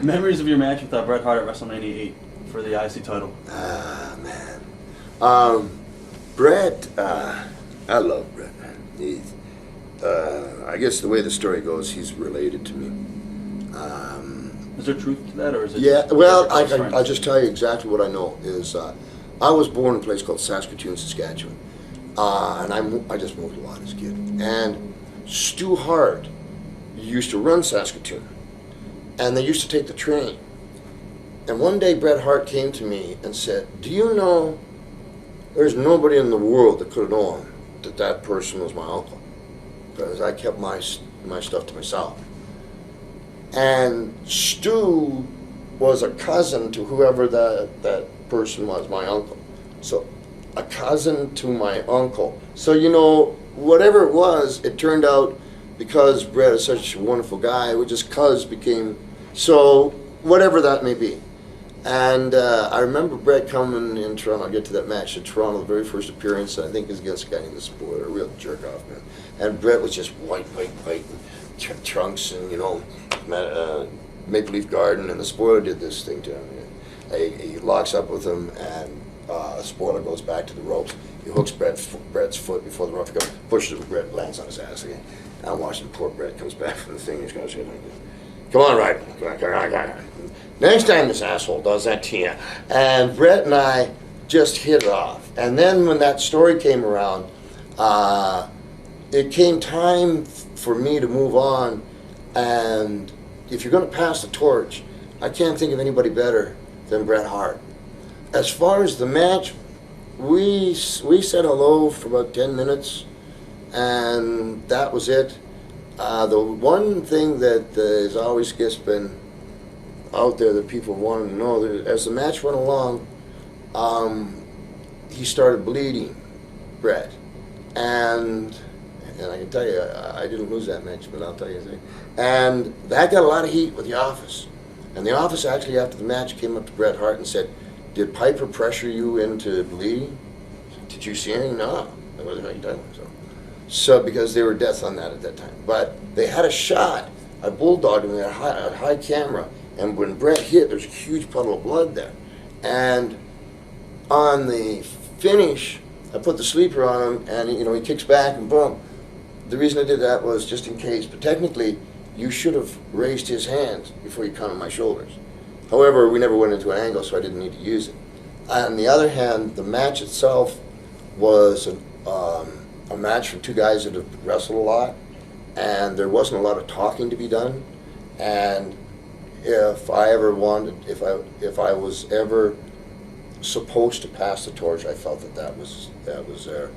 Memories of your match with Bret Hart at WrestleMania 8 for the IC title. Ah, man. Bret, I love Bret, man. He's, I guess the way the story goes, he's related to me. Is there truth to that, or is it? Yeah, just well, friends? I'll just tell you exactly what I know is I was born in a place called Saskatoon, Saskatchewan. And I just moved a lot as a kid. And Stu Hart used to run Saskatoon. And they used to take the train. And one day Bret Hart came to me and said, do you know there's nobody in the world that could have known that that person was my uncle? Because I kept my stuff to myself. And Stu was a cousin to whoever that person was, my uncle. So a cousin to my uncle. So, you know, whatever it was, it turned out, because Bret is such a wonderful guy, we just cuz became, so whatever that may be. And I remember Bret coming in Toronto. I'll get to that match in Toronto, the very first appearance, and I think it was against a guy named the Spoiler, a real jerk off, man. And Bret was just white, and trunks, and, you know, Maple Leaf Garden, and the Spoiler did this thing to him. He locks up with him, and Spoiler goes back to the ropes. He hooks Bret's foot before the rope. He goes, pushes him. Bret lands on his ass again. I'm watching poor Bret comes back from the thing. He's going to say like this. Come on, Roddy. Come on. Next time this asshole does that to you. And Bret and I just hit it off. And then when that story came around, it came time for me to move on. And if you're going to pass the torch, I can't think of anybody better than Bret Hart. As far as the match, we said hello for about 10 minutes, and that was it. The one thing that has always just been out there that people wanted to know, that as the match went along, he started bleeding, Bret. And I can tell you, I didn't lose that match, but I'll tell you a thing. And that got a lot of heat with the office. And the office actually, after the match, came up to Bret Hart and said, did Piper pressure you into bleeding? Did you see anything? No, that wasn't how you done it. So because they were death on that at that time. But they had a shot. I bulldogged him at a high camera. And when Bret hit, there's a huge puddle of blood there. And on the finish, I put the sleeper on him, and you know, he kicks back and boom. The reason I did that was just in case. But technically, you should have raised his hands before you counted my shoulders. However, we never went into an angle, so I didn't need to use it. On the other hand, the match itself was a match for two guys that have wrestled a lot, and there wasn't a lot of talking to be done. And if I ever wanted, if I was ever supposed to pass the torch, I felt that was there.